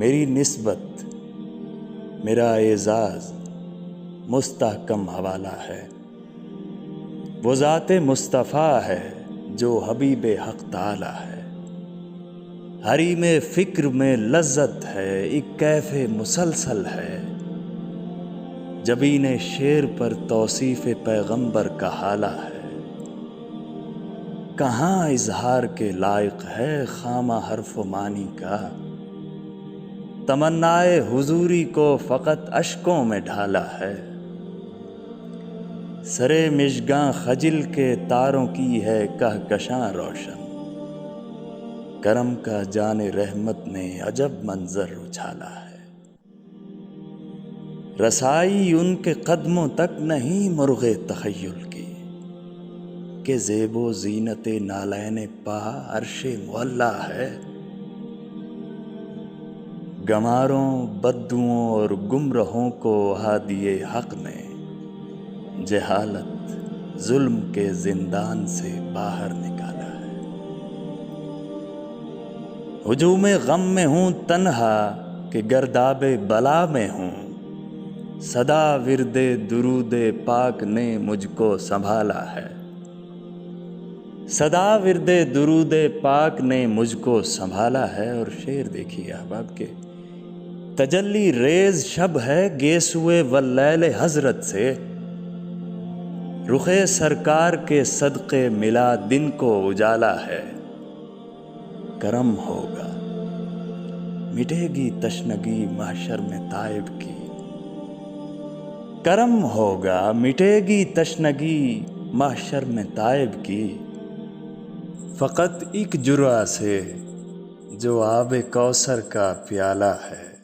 میری نسبت، میرا اعزاز مستحکم حوالہ ہے، وہ ذات مصطفیٰ ہے جو حبیب حق تعالی ہے۔ حریم فکر میں لذت ہے، ایک کیف مسلسل ہے، جبین شعر پر توصیف پیغمبر کا حالہ ہے۔ کہاں اظہار کے لائق ہے خامہ حرف و معنی کا، تمنائے حضوری کو فقط اشکوں میں ڈھالا ہے۔ سرے مژگاں خجل کے تاروں کی ہے کہکشاں روشن، کرم کا جان رحمت نے عجب منظر اچھالا ہے۔ رسائی ان کے قدموں تک نہیں مرغ تخیل کی، کہ زیب و زینت نالین پا عرش معلیٰ ہے۔ گماروں، بددوؤں اور گمراہوں کو ہادی حق نے جہالت ظلم کے زندان سے باہر نکالا ہے۔ ہجوم غم میں ہوں تنہا کہ گرداب بلا میں ہوں، سدا ورد درود پاک نے مجھ کو سنبھالا ہے۔ سدا ورد درود پاک نے مجھ کو سنبھالا ہے۔ اور شعر دیکھیے احباب کے، تجلی ریز شب ہے گیسوئے واللیل حضرت سے، رخ سرکار کے صدقے ملا دن کو اجالا ہے۔ کرم ہوگا مٹے گی تشنگی محشر میں تائب کی، کرم ہوگا مٹے گی تشنگی محشر میں تائب کی، فقط ایک جرعہ سے جو آب کوثر کا پیالہ ہے۔